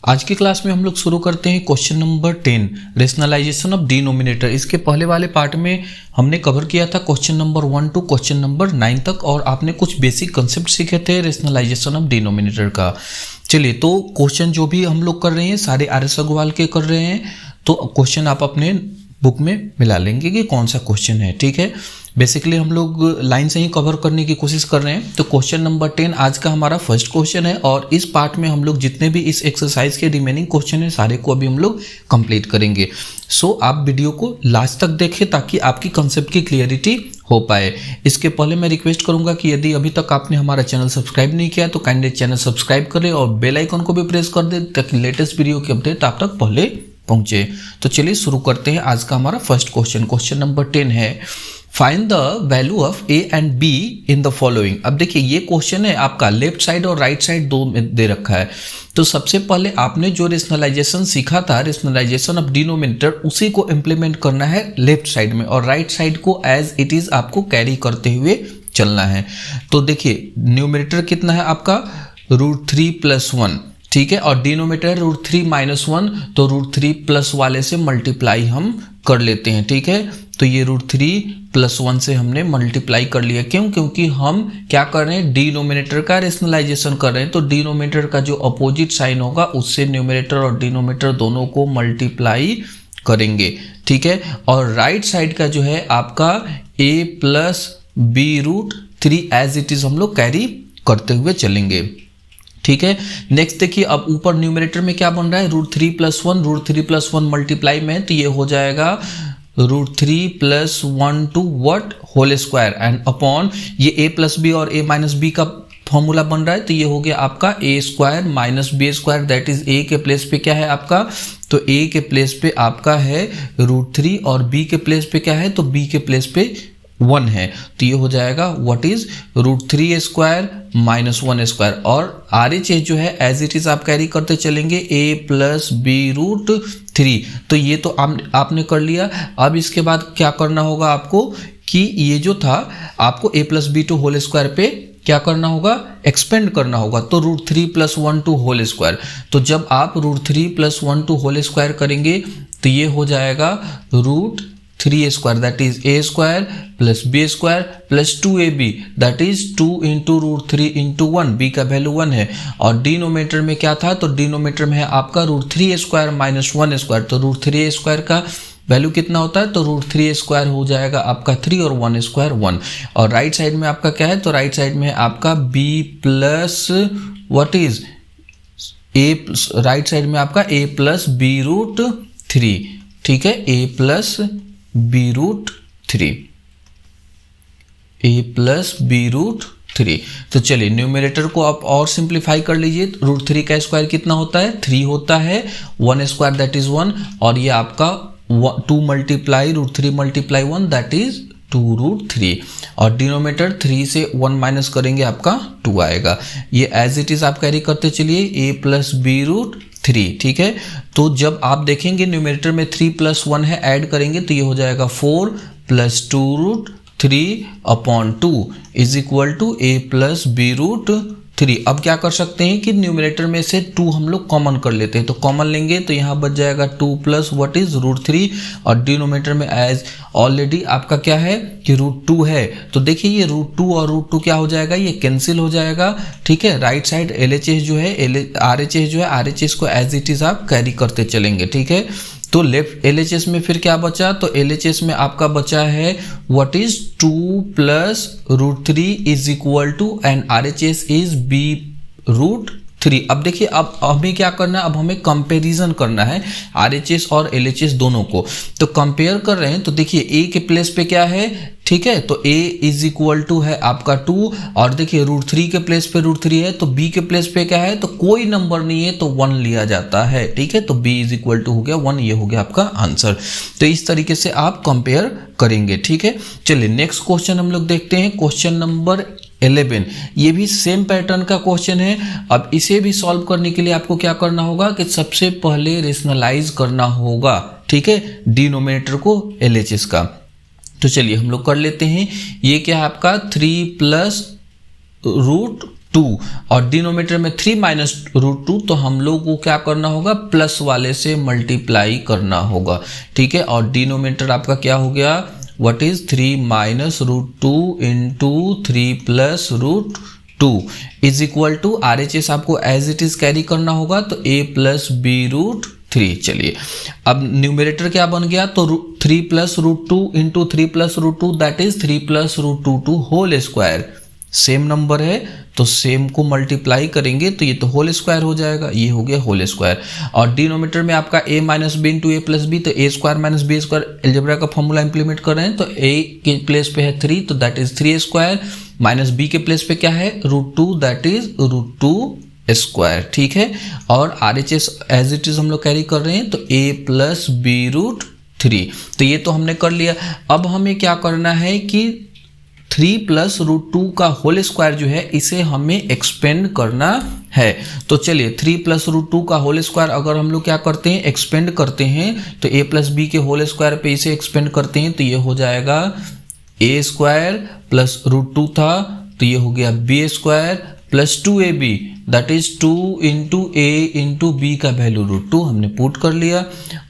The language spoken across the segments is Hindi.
आज की क्लास में हम लोग शुरू करते हैं question number 10 rationalisation of denominator. इसके पहले वाले पार्ट में हमने कवर किया था question number 1 to question number 9 तक और आपने कुछ बेसिक कंसेप्ट सीखे थे रेशनलाइजेशन ऑफ डिनोमिनेटर का। चलिए, तो क्वेश्चन जो भी हम लोग कर रहे हैं सारे आर.एस. अग्रवाल के कर रहे हैं, तो क्वेश्चन आप अपने बुक में मिला लेंगे कि कौन सा क्वेश्चन है। ठीक है, बेसिकली हम लोग लाइन से ही कवर करने की कोशिश कर रहे हैं। तो क्वेश्चन नंबर 10 आज का हमारा फर्स्ट क्वेश्चन है और इस पार्ट में हम लोग जितने भी इस एक्सरसाइज के रिमेनिंग क्वेश्चन है सारे को अभी हम लोग कंप्लीट करेंगे। सो आप वीडियो को लास्ट तक देखें ताकि आपकी कंसेप्ट की क्लियरिटी हो पाए। इसके पहले मैं रिक्वेस्ट करूंगा कि यदि अभी तक आपने हमारा चैनल सब्सक्राइब नहीं किया तो काइंडली चैनल सब्सक्राइब करें और बेल आइकन को भी प्रेस कर दें ताकि लेटेस्ट वीडियो की अपडेट आप तक पहले पहुंचे। तो चलिए शुरू करते हैं आज का हमारा फर्स्ट क्वेश्चन। क्वेश्चन नंबर 10 है find the value of A and be in the following. अब देखिए ये क्वेश्चन है आपका लेफ्ट साइड और राइट साइड दो में दे रखा है। तो सबसे पहले आपने जो रेशनलाइजेशन सीखा था रेशनलाइजेशन ऑफ डिनोमिनेटर उसी को इम्प्लीमेंट करना है लेफ्ट साइड में और राइट साइड को एज इट इज आपको कैरी करते हुए चलना है। तो देखिए न्यूमरेटर कितना है आपका √3 + 1, ठीक है, और डिनोमिनेटर √3 - 1, तो √3 प्लस वाले से मल्टीप्लाई हम कर लेते हैं। ठीक है, तो ये √3 + 1 से हमने मल्टीप्लाई कर लिया। क्यों? क्योंकि हम क्या कर रहे हैं डिनोमिनेटर का रेशनलाइजेशन कर रहे हैं, तो डिनोमिनेटर का जो अपोजिट साइन होगा उससे न्यूमरेटर और डिनोमिनेटर दोनों को मल्टीप्लाई करेंगे। ठीक है, और राइट साइड का जो है आपका a + b√3 as it is हम लोग कैरी करते हुए चलेंगे। ठीक है, नेक्स्ट देखिए अब ऊपर न्यूमरेटर में क्या बन रहा है √3 + 1, √3 + 1 मल्टीप्लाई में तो ये हो जाएगा √3 + 1 to what whole square and upon ये a + b और a - b का फॉर्मूला बन रहा है तो ये हो गया आपका a² - b², that is a के प्लेस पे क्या है आपका, तो a के प्लेस पे आपका है √3 और b के प्लेस पे क्या है, तो b के प्लेस पे 1 है, तो ये हो जाएगा व्हाट इज √3² - 1² और RHS जो है एज इट इज आप कैरी करते चलेंगे a + b√3। तो ये तो आपने कर लिया। अब इसके बाद क्या करना होगा आपको कि ये जो था आपको a + b² पे क्या करना होगा, एक्सपेंड करना होगा, तो √3 + 1² तो जब आप √3 + 1² करेंगे तो ये हो जाएगा √3² that is a² + b² + 2ab that is 2 × √3 × 1, b का वैल्यू 1 है और डिनोमिनेटर में क्या था, तो डिनोमिनेटर में है आपका √3² - 1², तो √3² का वैल्यू कितना होता है, तो √3² हो जाएगा आपका 3 और 1² 1 और राइट साइड में आपका क्या है, तो राइट साइड में है आपका b plus what is a, right side में आपका a + b√3, ठीक है, a + b√3, a + b√3। तो चलिए न्यूमरेटर को आप और सिंप्लीफाई कर लीजिए। √3 का स्क्वायर कितना होता है, 3 होता है, 1² दैट इज 1 और ये आपका 2 × √3 × 1 दैट इज 2√3 और डिनोमिनेटर 3 से 1 माइनस करेंगे आपका 2 आएगा। ये एज इट इज आप कैरी करते चलिए a + b√3। ठीक है, तो जब आप देखेंगे न्यूमरेटर में 3 + 1 है ऐड करेंगे तो ये हो जाएगा 4 + 2√3/2 is equal to a + b√3। अब क्या कर सकते हैं कि न्यूमरेटर में से 2 हम लोग कॉमन कर लेते हैं, तो कॉमन लेंगे तो यहाँ बच जाएगा 2 + व्हाट इज √3 और डिनोमिनेटर में एज ऑलरेडी आपका क्या है कि √2 है, तो देखिए ये √2 और √2 क्या हो जाएगा, ये कैंसिल हो जाएगा। ठीक है, राइट साइड RHS जो है RHS को एज इट इज आप कैरी करते चलेंगे। ठीक है, तो लेफ्ट LHS में फिर क्या बचा, तो LHS में आपका बचा है what is 2 + √3 is equal to and RHS is b√3। अब देखिए अब हमें क्या करना है, अब हमें कंपैरिजन करना है RHS और LHS दोनों को। तो कंपेयर कर रहे हैं तो देखिए a के प्लेस पे क्या है, ठीक है, तो a इज इक्वल टू है आपका 2 और देखिए √3 के प्लेस पे √3 है, तो b के प्लेस पे क्या है, तो कोई नंबर नहीं है तो 1 लिया जाता है। ठीक है, तो b इज इक्वल टू हो गया 1, ये हो गया आपका आंसर। तो इस तरीके से आप कंपेयर करेंगे। ठीक है, चलिए नेक्स्ट क्वेश्चन हम लोग देखते हैं क्वेश्चन नंबर 11। ये भी सेम पैटर्न का क्वेश्चन है। अब इसे भी सॉल्व करने के लिए आपको क्या करना होगा कि सबसे पहले रेशनलाइज करना होगा, ठीक है, डिनोमिनेटर को LHS का। तो चलिए हम लोग कर लेते हैं। ये क्या है आपका 3 + 2 और डिनोमिनेटर में 3 माइनस रूट 2, तो हम लोग को क्या करना होगा, प्लस वाले से मल्टीप्लाई करना होगा, ठीक है। और डिनोमिनेटर आपका क्या हो गया, what is 3 minus root 2 into 3 plus root 2 is equal to RHS आपको एज इट इज कैरी करना होगा, तो a प्लस बी रूट 3। चलिए अब न्यूमरेटर क्या बन गया, तो 3 plus root 2 into 3 plus root 2 that is 3 plus root 2 whole square. Same number है तो सेम को मल्टीप्लाई करेंगे तो ये तो होल स्क्वायर हो जाएगा, ये हो गया होल स्क्वायर। और डिनोमिनेटर में आपका a minus b into a plus b, तो a square minus b square algebra का फॉर्मूला इंप्लीमेंट कर रहे हैं, तो a के प्लेस पे है 3 तो that is 3 square, minus b के प्लेस पे क्या है root 2 that is root 2 square, ठीक है। और RHS एज इट इज हम लोग कैरी कर रहे हैं, तो a प्लस बी रूट 3, तो ये तो हमने कर लिया। अब हमें क्या करना है कि 3 प्लस रूट 2 का होल स्क्वायर जो है इसे हमें एक्सपेंड करना है। तो चलिए 3 प्लस रूट 2 का होल स्क्वायर अगर हम लोग क्या करते हैं, एक्सपेंड करते हैं, तो a प्लस बी के होल स्क्वायर पे इसे एक्सपेंड करते हैं, तो ये हो जाएगा a स्क्वायर प्लस रूट 2 था, तो ये हो गया b square plus 2ab that is 2 into a into b का वैल्यू रूट 2 हमने पुट कर लिया।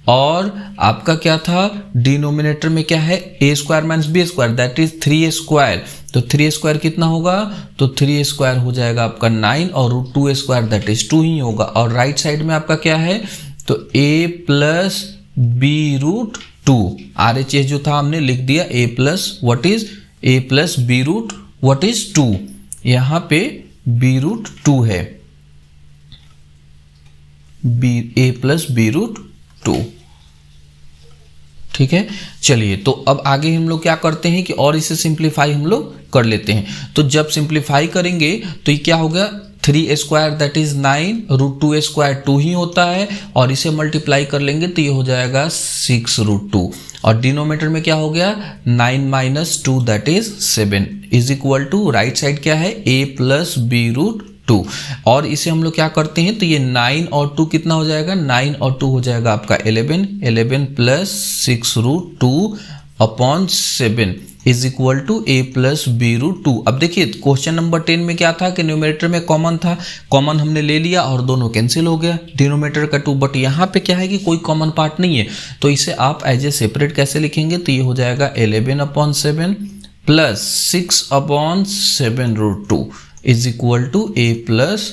और आपका क्या था, डिनोमिनेटर में क्या है a square minus b square that is 3 square, तो 3 स्क्वायर कितना होगा, तो 3 स्क्वायर हो जाएगा आपका 9 और रूट 2 स्क्वायर दैट इज 2 ही होगा। और राइट साइड में आपका क्या है, तो a plus b root 2, RHS जो था हमने लिख दिया a plus what is a plus b root what is 2, यहाँ पे बी रूट 2 है, a प्लस बी रूट 2, ठीक है। चलिए तो अब आगे हम लोग क्या करते हैं कि और इसे सिंप्लीफाई हम लोग कर लेते हैं। तो जब सिंप्लीफाई करेंगे तो ये क्या होगा, 3 square that is 9, root 2 square 2 ही होता है, और इसे मल्टीप्लाई कर लेंगे तो ये हो जाएगा 6 रूट 2। और डिनोमिनेटर में क्या हो गया, 9 minus 2 that is 7 is equal to right side क्या है a प्लस बी रूट 2। और इसे हम लोग क्या करते हैं, तो ये 9 और 2 कितना हो जाएगा, 9 और 2 हो जाएगा आपका 11 plus 6 root 2 upon 7 is equal to a plus b root 2। अब देखिए क्वेश्चन नंबर 10 में क्या था कि न्यूमरेटर में कॉमन था, कॉमन हमने ले लिया और दोनों कैंसिल हो गया डिनोमिनेटर का 2, बट यहाँ पे क्या है कि कोई कॉमन पार्ट नहीं है, तो इसे आप एज ए सेपरेट कैसे लिखेंगे, तो ये हो जाएगा 11 upon 7 plus 6 upon 7 root 2 is equal to a plus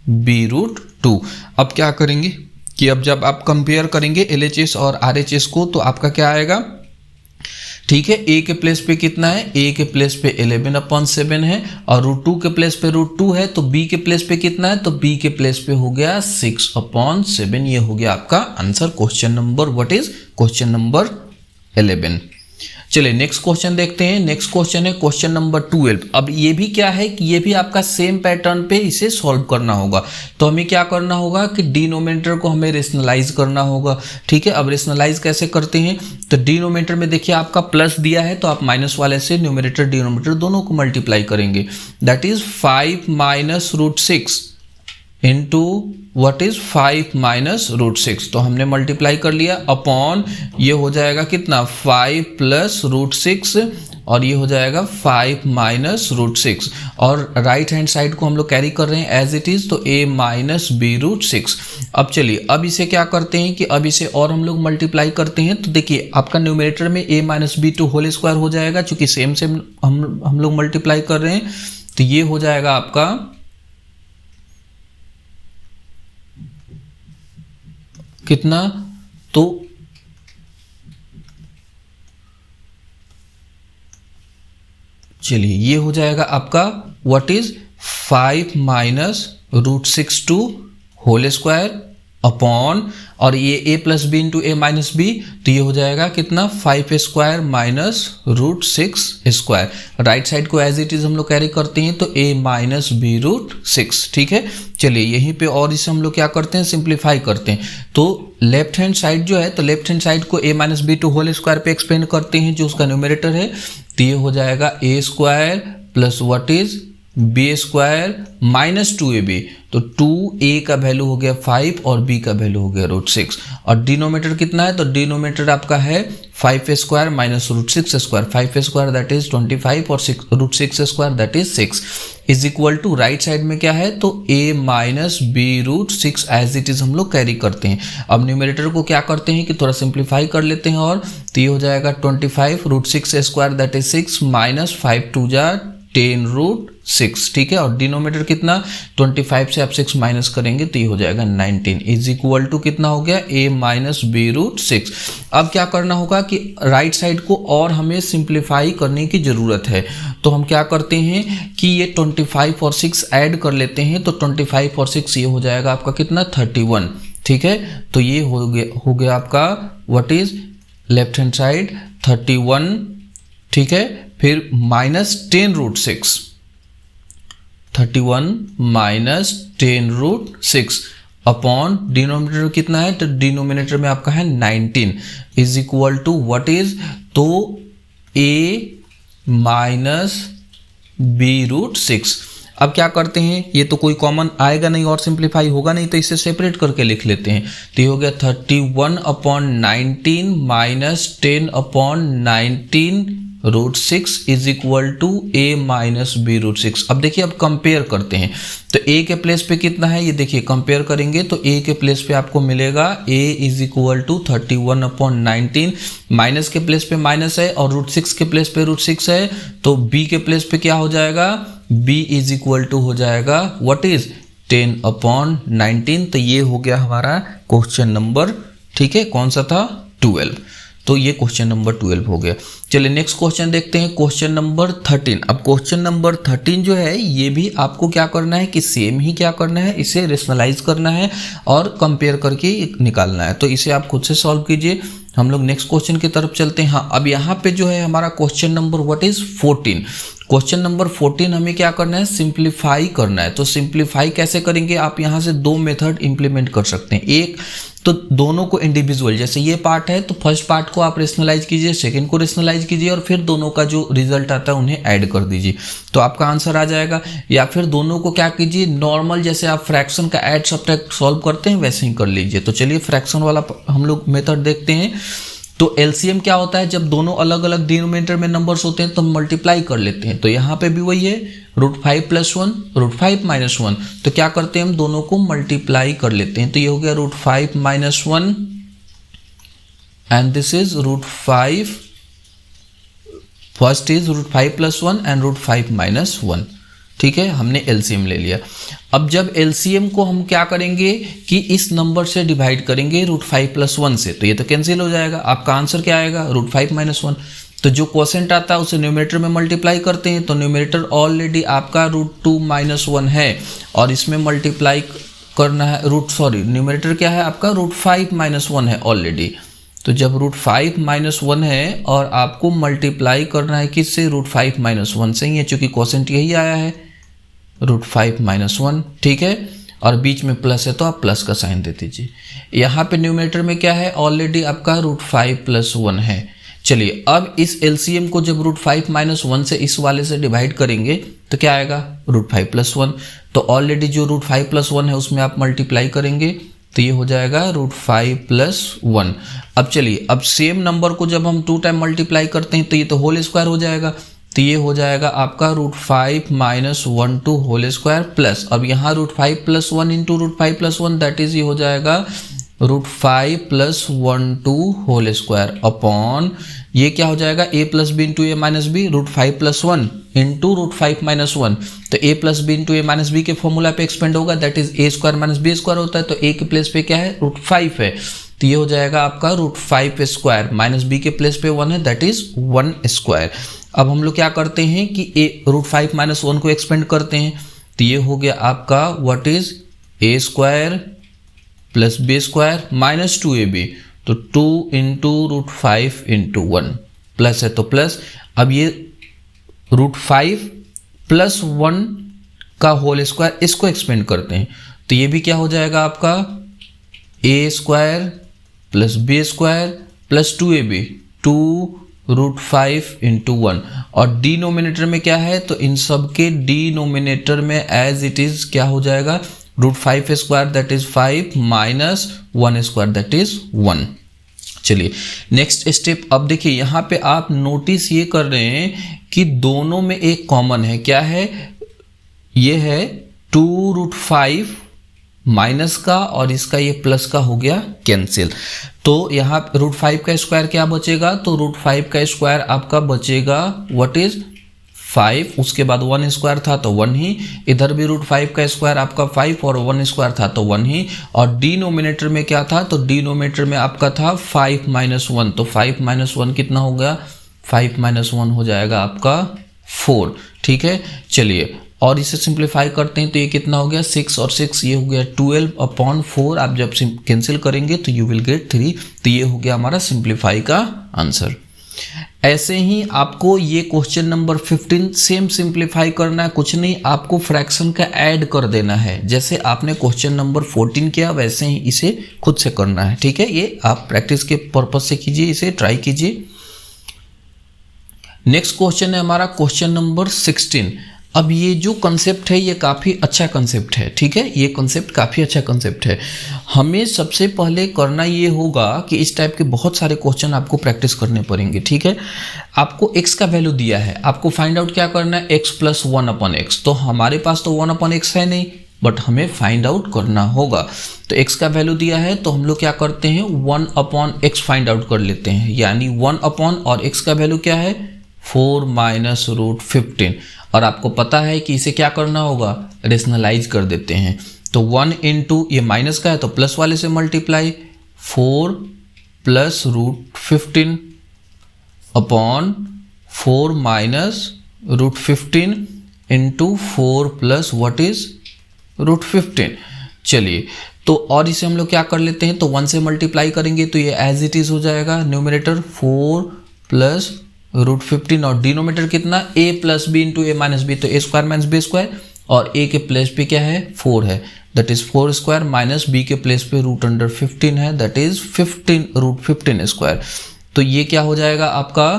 b root 2। अब क्या करेंगे कि अब जब आप कंपेयर करेंगे LHS और RHS को, तो आपका क्या आएगा, ठीक है, a के प्लेस पे कितना है, a के प्लेस पे 11 अपॉन 7 है, और रूट 2 के प्लेस पे रूट 2 है, तो b के प्लेस पे कितना है, तो b के प्लेस पे हो गया 6 अपॉन 7। ये हो गया आपका answer question number what is question number 11। चलिए नेक्स्ट क्वेश्चन देखते हैं। नेक्स्ट क्वेश्चन है क्वेश्चन नंबर 12। अब ये भी क्या है कि ये भी आपका सेम पैटर्न पे इसे सॉल्व करना होगा। तो हमें क्या करना होगा कि डिनोमिनेटर को हमें रेशनलाइज करना होगा, ठीक है। अब रेशनलाइज कैसे करते हैं, तो डिनोमिनेटर में देखिए आपका प्लस दिया है, तो आप माइनस वाले से न्यूमरेटर डिनोमिनेटर दोनों को मल्टीप्लाई करेंगे, that is 5 minus root 6 into what is 5 minus root 6, तो हमने मल्टीप्लाई कर लिया अपॉन ये हो जाएगा कितना 5 प्लस रूट 6 और ये हो जाएगा 5 माइनस रूट 6, और राइट हैंड साइड को हम लोग कैरी कर रहे हैं एज इट इज, तो a माइनस बी रूट 6। अब चलिए अब इसे क्या करते हैं कि अब इसे और हम लोग मल्टीप्लाई करते हैं, तो देखिए आपका न्यूमरेटर में a minus b to whole square हो जाएगा, चूंकि सेम सेम हम लोग मल्टीप्लाई कर रहे हैं, तो ये हो जाएगा आपका कितना, तो चलिए ये हो जाएगा आपका what is 5 minus root 6 to whole square upon, और ये a plus b into a minus b, तो ये हो जाएगा कितना 5 square minus root 6 square. Right side को एज इट इज हम लोग कैरी करते हैं, तो a माइनस बी रूट 6, ठीक है। चलिए यहीं पे और इसे हम लोग क्या करते हैं, सिंप्लीफाई करते हैं। तो लेफ्ट हैंड साइड जो है, तो लेफ्ट हैंड साइड को a minus b to whole square पे एक्सपेंड करते हैं जो उसका न्यूमरेटर है, तो ये हो जाएगा a square plus what is b square minus 2ab, तो 2a का वैल्यू हो गया 5 और b का वैल्यू हो गया रूट 6, और डिनोमिनेटर कितना है, तो डिनोमिनेटर आपका है 5 square minus root 6 square, 5 square that is 25 और root 6 square that is 6 is equal to right side में क्या है तो a minus b root 6 as it is हम लोग कैरी करते हैं। अब न्यूमरेटर को क्या करते हैं कि थोड़ा सिंप्लीफाई कर लेते हैं और तो ये हो जाएगा 25 root 6 square that is 6 minus 5 two जा 10 रूट 6, ठीक है। और डिनोमिनेटर कितना 25 से आप 6 माइनस करेंगे तो ये हो जाएगा 19 इज इक्वल टू कितना हो गया a माइनस बी रूट 6। अब क्या करना होगा कि राइट साइड को और हमें सिंप्लीफाई करने की ज़रूरत है, तो हम क्या करते हैं कि ये 25 और 6 ऐड कर लेते हैं, तो 25 और 6 ये हो जाएगा आपका कितना 31, ठीक है। तो ये हो गया आपका what is left hand side 31, ठीक है। फिर minus 10 root 6, 31 minus 10 root 6 upon denominator कितना है तो डिनोमिनेटर में आपका है 19 is equal to what is तो a माइनस बी रूट 6। अब क्या करते हैं, ये तो कोई कॉमन आएगा नहीं और सिंप्लीफाई होगा नहीं, तो इसे सेपरेट करके लिख लेते हैं। तो ये हो गया 31 upon 19 minus 10 upon 19 root 6 is equal to a minus b root 6। अब देखिए अब कंपेयर करते हैं, तो a के प्लेस पे कितना है ये देखिए कंपेयर करेंगे तो a के प्लेस पे आपको मिलेगा a is equal to 31 upon 19, minus के प्लेस पे माइनस है और रूट 6 के प्लेस पे रूट 6 है, तो b के प्लेस पे क्या हो जाएगा b इज इक्वल टू हो जाएगा व्हाट इज 10 अपॉन 19। तो ये हो गया हमारा क्वेश्चन नंबर, ठीक है, कौन सा था 12। तो ये क्वेश्चन नंबर 12 हो गया। चलिए नेक्स्ट क्वेश्चन देखते हैं, क्वेश्चन नंबर 13। अब क्वेश्चन नंबर 13 जो है ये भी आपको क्या करना है कि सेम ही क्या करना है, इसे रेशनलाइज करना है और कंपेयर करके निकालना है। तो इसे आप खुद से सॉल्व कीजिए। हम लोग नेक्स्ट क्वेश्चन की तरफ चलते हैं। हाँ, अब यहाँ पे जो है हमारा question number what is 14। Question number 14 हमें क्या करना है सिंप्लीफाई करना है। तो सिंप्लीफाई कैसे करेंगे, आप यहाँ से दो मेथड इंप्लीमेंट कर सकते हैं। एक तो दोनों को इंडिविजुअल, जैसे ये पार्ट है तो फर्स्ट पार्ट को आप रेशनलाइज कीजिए, सेकंड को रेशनलाइज कीजिए और फिर दोनों का जो रिजल्ट आता है उन्हें ऐड कर दीजिए तो आपका आंसर आ जाएगा। या फिर दोनों को क्या कीजिए नॉर्मल जैसे आप फ्रैक्शन का ऐड सब्ट्रैक्ट सॉल्व करते हैं वैसे ही कर लीजिए। तो चलिए फ्रैक्शन वाला हम लोग मेथड देखते हैं। तो एलसीएम क्या होता है, जब दोनों अलग अलग डिनोमिनेटर में नंबर्स होते हैं तो हम मल्टीप्लाई कर लेते हैं। तो यहाँ पे भी वही है √5 + 1 √5 - 1। तो क्या करते हैं हम दोनों को मल्टीप्लाई कर लेते हैं। तो ये हो गया √5 - 1 and this is √5, first is √5 + 1 and √5 - 1, ठीक है, हमने एलसीएम ले लिया। अब जब एलसीएम को हम क्या करेंगे कि इस नंबर से डिवाइड करेंगे √5 + 1 से, तो ये तो कैंसिल हो जाएगा। आपका आंसर क्या आएगा √5 - 1। तो जो क्वोशेंट आता है उसे न्यूमरेटर में मल्टीप्लाई करते हैं। तो न्यूमरेटर ऑलरेडी आपका √2 - 1 है और इसमें मल्टीप्लाई करना है न्यूमरेटर क्या है आपका √5 - 1 है ऑलरेडी। तो जब √5 - 1 है और आपको मल्टीप्लाई करना है किससे √5 - 1 से ही है, चूंकि क्वोशेंट यही आया है √5 - 1, ठीक है, और बीच में प्लस है तो आप प्लस का साइन दे दीजिए। यहाँ पे न्यूमरेटर में क्या है ऑलरेडी आपका √5 + 1 है। चलिए अब इस एलसीएम को जब √5 - 1 से इस वाले से डिवाइड करेंगे तो क्या आएगा √5 + 1। तो ऑलरेडी जो √5 + 1 है उसमें आप मल्टीप्लाई करेंगे तो ये हो जाएगा √5 + 1। अब चलिए अब सेम नंबर को जब हम 2 टाइम मल्टीप्लाई करते हैं तो ये तो होल स्क्वायर हो जाएगा। तो ये हो जाएगा आपका √5 - 1 टू होल स्क्वायर प्लस, अब यहाँ √5 + 1 इंटू √5 + 1 दैट इज ये हो जाएगा √5 + 1 टू होल स्क्वायर अपॉन ये क्या हो जाएगा a + b into a - b √5 + 1 into √5 - 1। तो a + b into a - b के फॉर्मूला पे एक्सपेंड होगा दैट इज a² - b² होता है। तो a के प्लेस पे क्या है √5 है तो ये हो जाएगा आपका √5² - b के प्लेस पे 1 है दैट इज 1²। अब हम लोग क्या करते हैं कि √5 - 1 को एक्सपेंड करते हैं तो ये हो गया आपका what is a² + b² - 2ab। तो 2 इंटू √5 इंटू 1 प्लस है तो प्लस। अब ये √5 + 1 का होल स्क्वायर इसको एक्सपेंड करते हैं तो ये भी क्या हो जाएगा आपका a² + b² + 2ab 2 √5 इंटू 1। और डिनोमिनेटर में क्या है तो इन सब के डिनोमिनेटर में एज इट इज क्या हो जाएगा √5² दैट इज 5 - 1² दैट इज 1। चलिए नेक्स्ट स्टेप। अब देखिए यहाँ पे आप नोटिस ये कर रहे हैं कि दोनों में एक कॉमन है। क्या है? ये है 2√5 माइनस का और इसका ये प्लस का हो गया कैंसिल। तो यहाँ √5 का स्क्वायर क्या बचेगा? तो √5 का स्क्वायर आपका बचेगा व्हाट इज 5, उसके बाद 1 स्क्वायर था तो 1 ही, इधर भी √5 का स्क्वायर आपका 5 और 1 स्क्वायर था तो 1 ही, और डिनोमिनेटर में क्या था? तो डिनोमिनेटर में आपका था 5 - 1, तो 5 - 1 कितना हो गया? 5 - 1 हो जाएगा आपका 4। ठीक है, चलिए और इसे सिंप्लीफाई करते हैं तो ये कितना हो गया? 6 और 6 ये हो गया 12/4। आप जब कैंसिल करेंगे तो यू विल गेट 3। तो ये हो गया हमारा सिंप्लीफाई का आंसर। ऐसे ही आपको ये क्वेश्चन नंबर 15 सेम सिंप्लीफाई करना है। कुछ नहीं, आपको फ्रैक्शन का ऐड कर देना है। जैसे आपने क्वेश्चन नंबर 14 किया वैसे ही इसे खुद से करना है। ठीक है, ये आप प्रैक्टिस के पर्पज से कीजिए, इसे ट्राई कीजिए। नेक्स्ट क्वेश्चन है हमारा क्वेश्चन नंबर 16। अब ये जो कंसेप्ट है ये काफ़ी अच्छा कंसेप्ट है। ठीक है, ये कंसेप्ट काफ़ी अच्छा कंसेप्ट है। हमें सबसे पहले करना ये होगा कि इस टाइप के बहुत सारे क्वेश्चन आपको प्रैक्टिस करने पड़ेंगे। ठीक है, आपको x का वैल्यू दिया है, आपको फाइंड आउट क्या करना है? x + 1/x। तो हमारे पास तो 1/x है नहीं, बट हमें फाइंड आउट करना होगा। तो x का वैल्यू दिया है तो हम लोग क्या करते हैं? 1/x फाइंड आउट कर लेते हैं। यानी 1/ और x का वैल्यू क्या है? 4 - √15। और आपको पता है कि इसे क्या करना होगा? रेशनलाइज कर देते हैं। तो 1 × ये माइनस का है तो प्लस वाले से मल्टीप्लाई, 4 + √15 अपॉन 4 - √15 × 4 + व्हाट इज √15। चलिए तो और इसे हम लोग क्या कर लेते हैं? तो 1 से मल्टीप्लाई करेंगे तो ये एज इट इज हो जाएगा न्यूमरेटर 4 + √15 और डिनोमीटर कितना? a + b × a - b, तो a² - b², और a के प्लेस पे क्या है? 4 है, दैट इज 4² माइनस b के प्लेस पे √15 है, दैट इज 15√15²। तो ये क्या हो जाएगा आपका?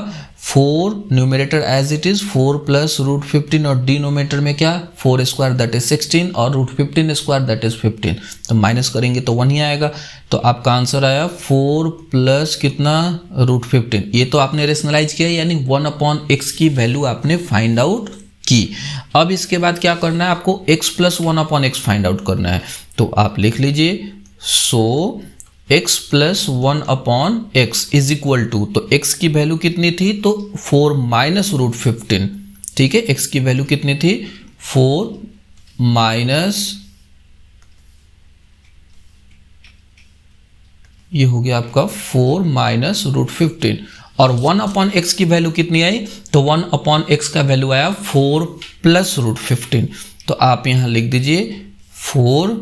4 न्यूमरेटर एज इट इज 4 + √15 और डिनोमीटर में क्या? 4² दैट इज 16 और √15² दैट इज 15। तो माइनस करेंगे तो 1 ही आएगा। तो आपका आंसर आया 4 + कितना? √15। ये तो आपने रेशनलाइज किया, यानी 1/x की वैल्यू आपने फाइंड आउट की। अब इसके बाद क्या करना है? आपको x + 1/x फाइंड आउट करना है। तो आप लिख लीजिए so x + 1/x is equal to, तो x की वैल्यू कितनी थी? तो 4 - √15। ठीक है, x की वैल्यू कितनी थी? 4 माइनस, ये हो गया आपका 4 - √15, और 1/x की वैल्यू कितनी आई? तो 1/x का वैल्यू आया 4 + √15। तो आप यहां लिख दीजिए 4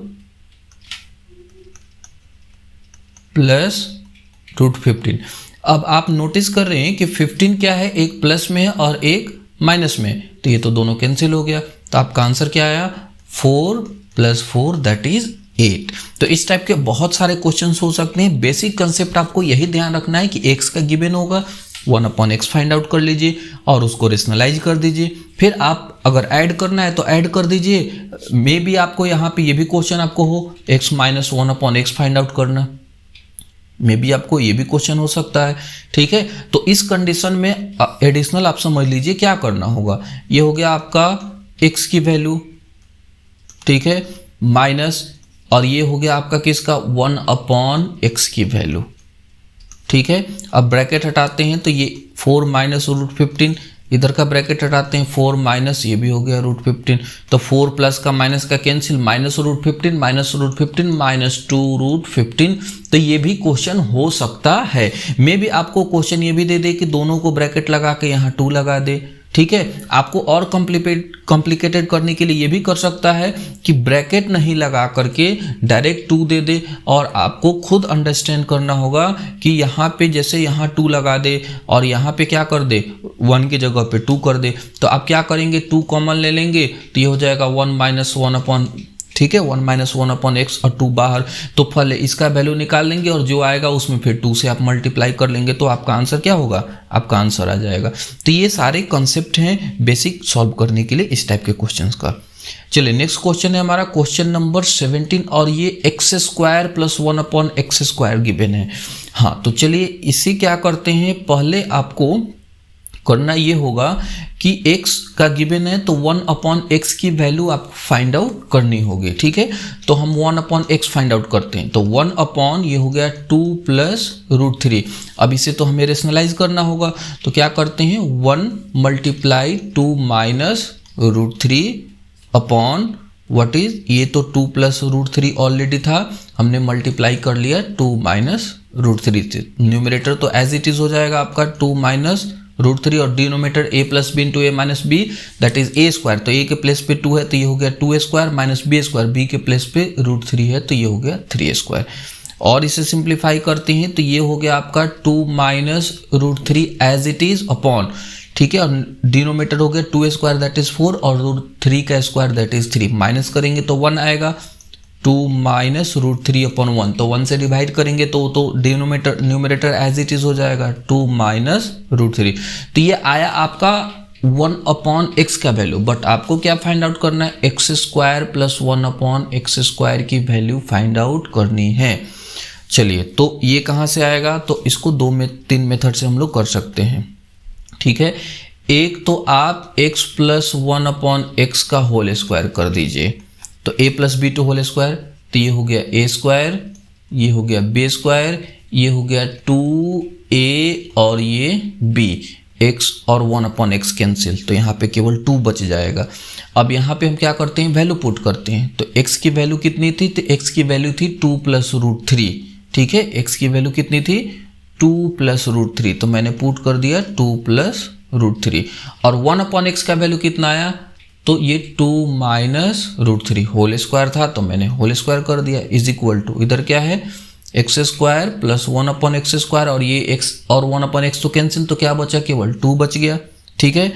+ √15। अब आप नोटिस कर रहे हैं कि 15 क्या है? एक प्लस में है और एक माइनस में, तो ये तो दोनों कैंसिल हो गया। तो आपका आंसर क्या आया? 4 + 4 दैट इज 8। तो इस टाइप के बहुत सारे क्वेश्चंस हो सकते हैं। बेसिक कंसेप्ट आपको यही ध्यान रखना है कि x का गिवन होगा, 1/x फाइंड आउट कर लीजिए और उसको रेशनलाइज कर दीजिए। फिर आप अगर ऐड करना है तो ऐड कर दीजिए। मे बी आपको यहाँ पे ये भी क्वेश्चन आपको हो x - 1/x फाइंड आउट करना, मे बी आपको ये भी क्वेश्चन हो सकता है। ठीक है, तो इस कंडीशन में एडिशनल आप समझ लीजिए क्या करना होगा। ये हो गया आपका x की वैल्यू, ठीक है, माइनस, और ये हो गया आपका किसका? 1/x की वैल्यू। ठीक है, अब ब्रैकेट हटाते हैं तो ये 4 - √15, इधर का ब्रैकेट हटाते हैं 4 माइनस, ये भी हो गया √15। तो 4 प्लस का माइनस का कैंसिल, -√15 -2√15। तो ये भी क्वेश्चन हो सकता है। मे भी आपको क्वेश्चन ये भी दे दे कि दोनों को ब्रैकेट लगा के यहाँ 2 लगा दे। ठीक है, आपको और कॉम्प्लिकेटेड करने के लिए ये भी कर सकता है कि ब्रैकेट नहीं लगा करके डायरेक्ट 2 दे दे, और आपको खुद अंडरस्टैंड करना होगा कि यहाँ पे जैसे यहाँ 2 लगा दे और यहाँ पे क्या कर दे? 1 की जगह पे 2 कर दे। तो आप क्या करेंगे? 2 कॉमन ले लेंगे तो ये हो जाएगा 1 - 1/, ठीक है, 1 - 1/x और 2 बाहर। तो पहले इसका वैल्यू निकाल लेंगे और जो आएगा उसमें फिर 2 से आप मल्टीप्लाई कर लेंगे, तो आपका आंसर क्या होगा? आपका आंसर आ जाएगा। तो ये सारे कॉन्सेप्ट हैं बेसिक सॉल्व करने के लिए इस टाइप के क्वेश्चंस का। चलिए नेक्स्ट क्वेश्चन है हमारा क्वेश्चन नंबर 17 और ये x square plus 1 upon x square given है। हाँ तो चलिए इसी क्या करते हैं, पहले आपको करना ये होगा कि x का गिवन है तो 1 अपॉन एक्स की वैल्यू आपको फाइंड आउट करनी होगी। ठीक है, तो हम 1 अपॉन एक्स फाइंड आउट करते हैं। तो 1 अपॉन ये हो गया 2 प्लस रूट 3। अब इसे तो हमें रेशनलाइज करना होगा, तो क्या करते हैं 1 multiply 2 minus root 3 upon what is, ये तो 2 प्लस रूट 3 ऑलरेडी था, हमने मल्टीप्लाई कर लिया 2 माइनस रूट 3 से। न्यूमरेटर तो एज इट इज हो जाएगा आपका 2 माइनस रूट 3 और denominator a plus b into a minus b that is a square. तो a के प्लेस पे 2 है तो ये हो गया 2a square minus b square, b के प्लेस पे रूट 3 है तो ये हो गया 3a स्क्वायर। और इसे सिंप्लीफाई करते हैं तो ये हो गया आपका 2 minus root 3 as it is upon, ठीक है, और डिनोमिनेटर हो गया 2a स्क्वायर दैट इज 4 और रूट 3 का स्क्वायर दैट इज 3। माइनस करेंगे तो 1 आएगा, 2 माइनस रूट 3 अपॉन 1, तो 1 से डिवाइड करेंगे तो denominator numerator as it is हो जाएगा 2 माइनस रूट 3। तो ये आया आपका 1 अपॉन एक्स का वैल्यू, बट आपको क्या फाइंड आउट करना है, x square plus 1 upon x square की वैल्यू फाइंड आउट करनी है। चलिए तो ये कहाँ से आएगा, तो इसको 3 मेथड से हम लोग कर सकते हैं। ठीक है, एक तो आप x प्लस 1 अपॉन एक्स का होल स्क्वायर कर दीजिए, तो a plus b to whole square, तो ये हो गया a स्क्वायर, ये हो गया b स्क्वायर, ये हो गया 2a और ये b, x और 1 अपॉन एक्स कैंसिल, तो यहाँ पे केवल 2 बच जाएगा। अब यहाँ पे हम क्या करते हैं, वैल्यू पुट करते हैं। तो x की वैल्यू कितनी थी, तो x की वैल्यू थी 2 प्लस रूट 3। ठीक है, x की वैल्यू कितनी थी 2 प्लस रूट 3, तो मैंने पुट कर दिया 2 प्लस रूट 3। और 1 अपॉन एक्स का वैल्यू कितना आया, तो ये 2 माइनस रूट 3 होल स्क्वायर था तो मैंने होल स्क्वायर कर दिया, इज इक्वल टू इधर क्या है x square plus 1 upon x square, और ये x और 1 अपॉन एक्स तो कैंसिल, तो क्या बचा, केवल 2 बच गया। ठीक है,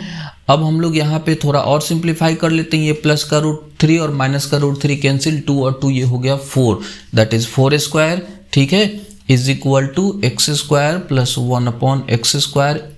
अब हम लोग यहाँ पे थोड़ा और सिंप्लीफाई कर लेते हैं, ये प्लस का रूट 3 और माइनस का रूट 3 कैंसिल, 2 और 2 ये हो गया 4 दैट इज 4 स्क्वायर। ठीक है, is equal to x square plus 1 upon x square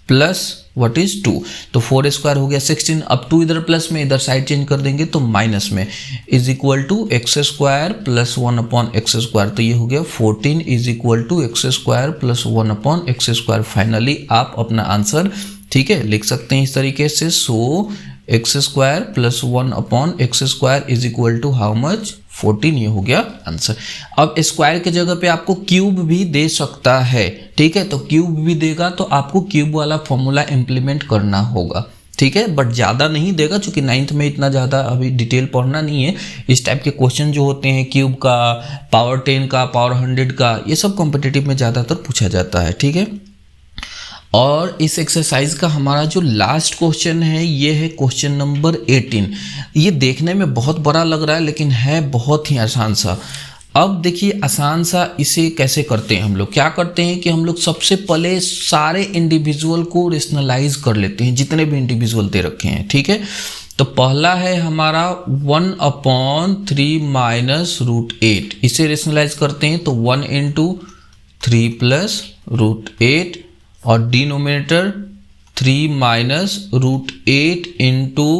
plus what is 2, तो 4 स्क्वायर हो गया 16। अब 2 इधर प्लस में, इधर साइड चेंज कर देंगे तो माइनस में, is equal to x square plus 1 upon x square, तो ये हो गया 14 is equal to x square plus 1 upon x square. Finally आप अपना आंसर, ठीक है, लिख सकते हैं इस तरीके से, so x square plus 1 upon x square is equal to how much 14, ये हो गया आंसर। अब स्क्वायर के जगह पे आपको क्यूब भी दे सकता है। ठीक है, तो क्यूब भी देगा तो आपको क्यूब वाला फॉर्मूला इम्प्लीमेंट करना होगा। ठीक है, बट ज़्यादा नहीं देगा क्योंकि 9th में इतना ज़्यादा अभी डिटेल पढ़ना नहीं है। इस टाइप के क्वेश्चन जो होते हैं क्यूब का, पावर 10 का, पावर 100 का, ये सब कॉम्पिटिटिव में ज़्यादातर पूछा जाता है। ठीक है, और इस एक्सरसाइज का हमारा जो लास्ट क्वेश्चन है ये है क्वेश्चन नंबर 18। ये देखने में बहुत बड़ा लग रहा है लेकिन है बहुत ही आसान सा। अब देखिए आसान सा इसे कैसे करते हैं हम लोग, क्या करते हैं कि हम लोग सबसे पहले सारे इंडिविजुअल को रेशनलाइज कर लेते हैं, जितने भी इंडिविजुअल दे रखे हैं। ठीक है, तो पहला है हमारा 1 अपॉन 3 माइनस रूट 8, इसे रेशनलाइज करते हैं तो 1 इंटू 3 प्लस रूट 8 और denominator 3 minus root 8 into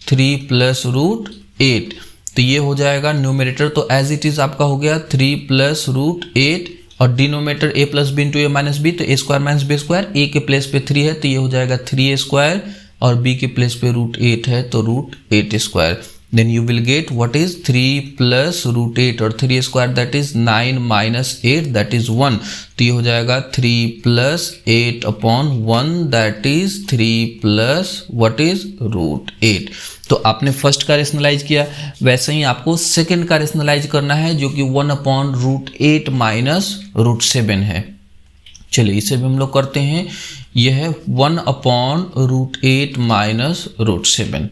3 plus root 8, तो ये हो जाएगा न्यूमरेटर तो एज इट इज आपका हो गया 3 प्लस रूट 8 और denominator a plus b into a minus b, तो a square minus b square, a के प्लेस पे 3 है तो ये हो जाएगा 3a स्क्वायर और b के प्लेस पे रूट 8 है तो root 8 square. then you will get what is 3 plus root 8 और 3 square that is 9 minus 8 that is 1, तो ये हो जाएगा 3 plus 8 upon 1 that is 3 plus what is root 8। तो आपने फर्स्ट का रेशनलाइज किया, वैसे ही आपको सेकंड का रेशनलाइज करना है जो कि 1 अपॉन रूट 8 माइनस रूट 7 है। चलिए इसे भी हम लोग करते हैं, यह है 1 अपॉन रूट 8 माइनस रूट 7,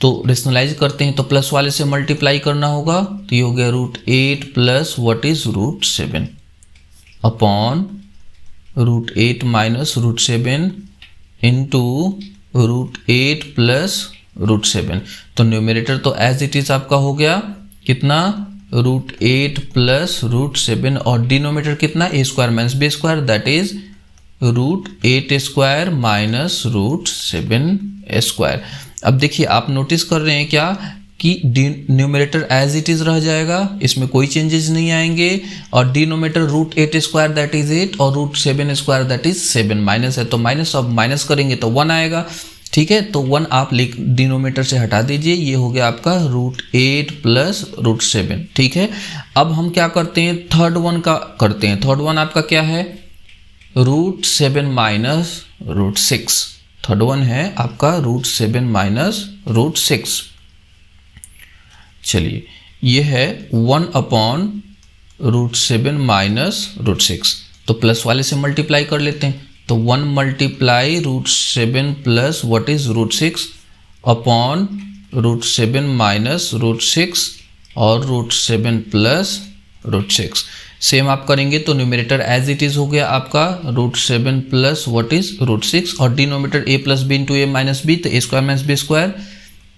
तो रेशनलाइज करते हैं तो प्लस वाले से मल्टीप्लाई करना होगा, तो ये हो गया root 8 plus what is root 7 upon root 8 minus root 7 into root 8 plus root 7, तो न्यूमरेटर तो एज इट इज आपका हो गया कितना रूट 8 प्लस रूट 7 और डिनोमिनेटर कितना a square minus b square that is root 8 square minus root 7 square. अब देखिए आप नोटिस कर रहे हैं क्या कि न्यूमरेटर एज इट इज़ रह जाएगा, इसमें कोई चेंजेस नहीं आएंगे, और डिनोमिनेटर √8² दैट इज 8 और √7² दैट इज 7, माइनस है तो माइनस, अब माइनस करेंगे तो 1 आएगा। ठीक है, तो 1 आप डिनोमिनेटर से हटा दीजिए, ये हो गया आपका √8 प्लस √7। ठीक है, अब हम क्या करते हैं, थर्ड वन का करते हैं। थर्ड वन आपका क्या है, √7 माइनस √6। थर्ड वन है आपका √7 माइनस √6। चलिए, ये है 1/√7 माइनस √6, तो प्लस वाले से मल्टीप्लाई कर लेते हैं। तो 1 multiply √7 plus what is √6 upon √7 minus √6 और √7 प्लस √6। सेम आप करेंगे तो न्यूमरेटर एज इट इज हो गया आपका √7 प्लस व्हाट इज √6, और denominator a plus b into a minus b, तो a² minus b²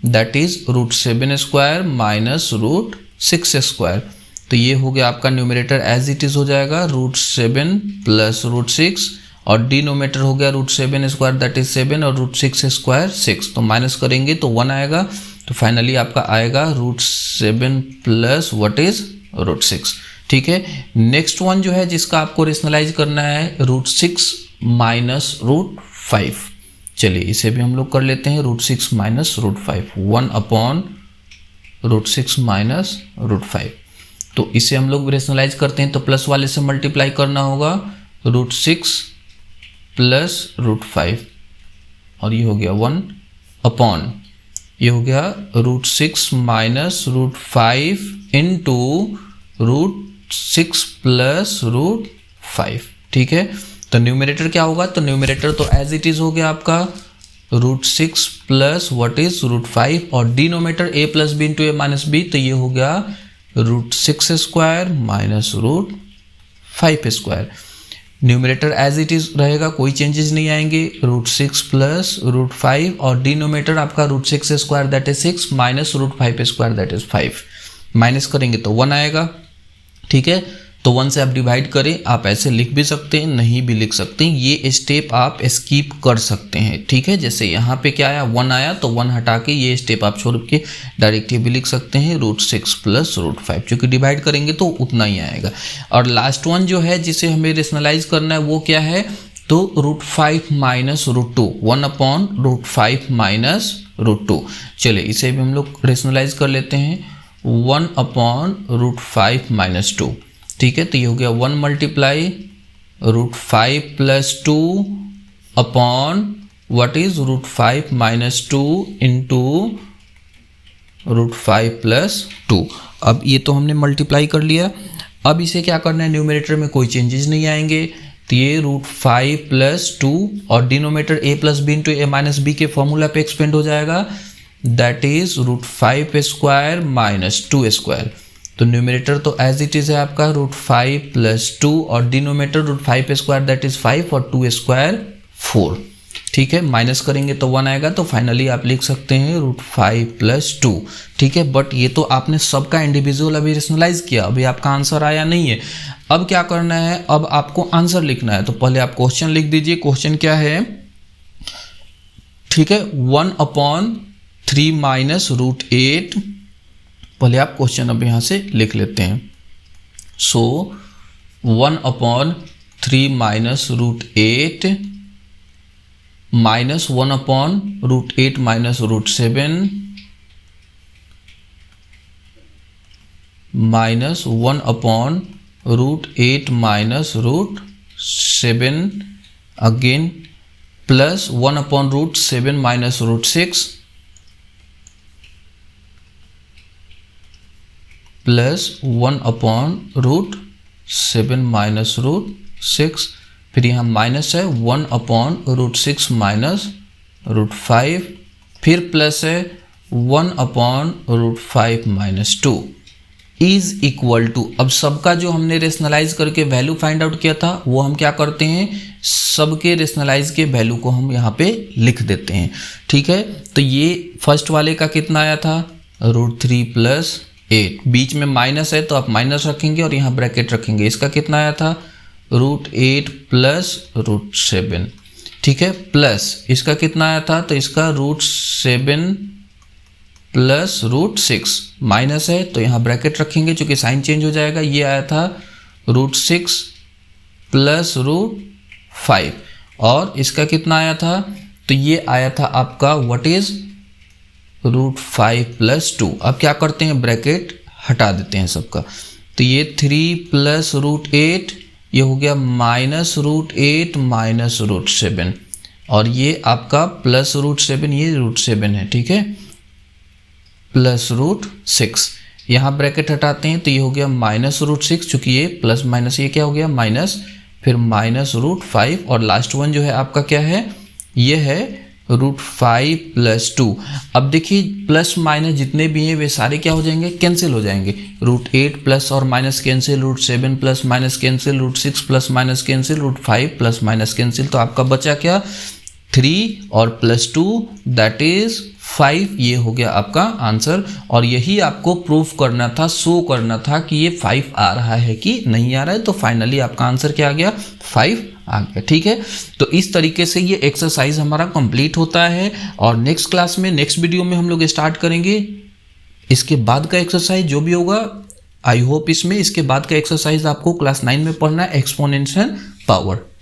that is √7² minus √6²। तो ये हो गया आपका न्यूमरेटर एज इट इज हो जाएगा √7 प्लस √6, और डिनोमिनेटर हो गया √7² दैट इज 7 और √6² 6, तो माइनस करेंगे तो 1 आएगा। तो फाइनली आपका आएगा √7 प्लस व्हाट इज √6। ठीक है, नेक्स्ट वन जो है जिसका आपको रेशनलाइज करना है √6 माइनस √5। चलिए इसे भी हम लोग कर लेते हैं, √6 माइनस √5, 1/√6 माइनस √5। तो इसे हम लोग रेशनलाइज करते हैं तो प्लस वाले से मल्टीप्लाई करना होगा, √6 प्लस √5, और ये हो गया 1 अपॉन, ये हो गया √6 माइनस √5 इंटू √6 प्लस √5। ठीक है, तो न्यूमरेटर क्या होगा, तो न्यूमरेटर तो एज इट इज हो गया आपका √6 प्लस व्हाट इज √5, और denominator a plus b into a minus b, तो ये हो गया √6² minus √5²। Numerator as it is रहेगा, कोई चेंजेस नहीं आएंगे, √6 प्लस √5, और डिनोमिनेटर आपका √6² that is 6 minus √5² that is 5, minus करेंगे तो 1 आएगा। ठीक है, तो 1 से आप डिवाइड करें, आप ऐसे लिख भी सकते हैं, नहीं भी लिख सकते हैं, ये स्टेप आप स्किप कर सकते हैं। ठीक है, जैसे यहाँ पे क्या आया, 1 आया, तो 1 हटा के ये स्टेप आप छोड़ के डायरेक्ट भी लिख सकते हैं √6 प्लस √5, क्योंकि डिवाइड करेंगे तो उतना ही आएगा। और लास्ट वन जो है जिसे हमें रेशनलाइज करना है वो क्या है, तो √5 माइनस √2, 1/√5 माइनस √2। चलिए इसे भी हम लोग रेशनलाइज कर लेते हैं, 1/√5 माइनस 2। ठीक है, तो ये हो गया 1 multiply √5 plus 2 upon what is √5 minus 2 into √5 plus 2। अब ये तो हमने मल्टीप्लाई कर लिया, अब इसे क्या करना है, न्यूमरेटर में कोई चेंजेस नहीं आएंगे, तो ये √5 प्लस 2 और denominator a plus b into a minus b के फॉर्मूला पे एक्सपेंड हो जाएगा, दैट इज √5² माइनस 2²। तो न्यूमरेटर तो एज इट इज है आपका √5 प्लस 2, और डिनोमिनेटर √5² दैट इज 5 और 2² 4। ठीक है, माइनस करेंगे तो 1 आएगा, तो फाइनली आप लिख सकते हैं √5 प्लस 2। ठीक है, बट ये तो आपने सबका इंडिविजुअल अभी रेशनलाइज किया, अभी आपका आंसर आया नहीं है। अब क्या करना है, अब आपको आंसर लिखना है, तो पहले आप क्वेश्चन लिख दीजिए। क्वेश्चन क्या है, ठीक है, 1/3 माइनस √8, पहले आप क्वेश्चन अब यहाँ से लिख लेते हैं। सो 1/3 minus √8 minus 1/√8 minus √7 minus 1/√8 minus √7 again plus 1/√7 minus √6 plus 1/√7 minus √6, फिर यहाँ माइनस है 1/√6 माइनस √5, फिर प्लस है 1/√5 माइनस 2 इज इक्वल टू, अब सबका जो हमने रेशनलाइज करके वैल्यू फाइंड आउट किया था वो हम क्या करते हैं, सबके रेशनलाइज के वैल्यू को हम यहाँ पे लिख देते हैं। ठीक है, तो ये फर्स्ट वाले का कितना आया था, √3 प्लस 8, बीच में माइनस है तो आप माइनस रखेंगे और यहाँ ब्रैकेट रखेंगे, इसका कितना आया था √8 प्लस √7। ठीक है, प्लस इसका कितना आया था, तो इसका √7 प्लस √6 माइनस है तो यहाँ ब्रैकेट रखेंगे चूँकि साइन चेंज हो जाएगा। ये आया था √6 प्लस √5 और इसका कितना आया था, तो ये आया था आपका व्हाट इज √5 प्लस 2। अब क्या करते हैं, ब्रैकेट हटा देते हैं सबका, तो ये 3 प्लस √8 ये हो गया -√8 माइनस √7 और ये आपका प्लस √7 ये √7 है, ठीक है, प्लस √6। यहाँ ब्रैकेट हटाते हैं तो ये हो गया -√6 चूँकि ये प्लस माइनस ये क्या हो गया माइनस, फिर -√5 और लास्ट वन जो है आपका क्या है, ये है √5 प्लस 2। अब देखिए प्लस माइनस जितने भी हैं वे सारे क्या हो जाएंगे, कैंसिल हो जाएंगे। √8 प्लस और minus cancel, √7 plus minus cancel, √6 plus minus cancel, √5 plus minus cancel, तो आपका बचा क्या 3 और प्लस 2 दैट इज 5। ये हो गया आपका आंसर और यही आपको प्रूफ करना था, शो करना था कि ये 5 आ रहा है कि नहीं आ रहा है। तो फाइनली आपका आंसर क्या आ गया, 5 आ गया, ठीक है। तो इस तरीके से ये एक्सरसाइज हमारा कंप्लीट होता है और नेक्स्ट क्लास में नेक्स्ट वीडियो में हम लोग स्टार्ट करेंगे इसके बाद का एक्सरसाइज जो भी होगा। आई होप इसके बाद का एक्सरसाइज आपको क्लास 9 में पढ़ना है, एक्सपोनेंशियल पावर।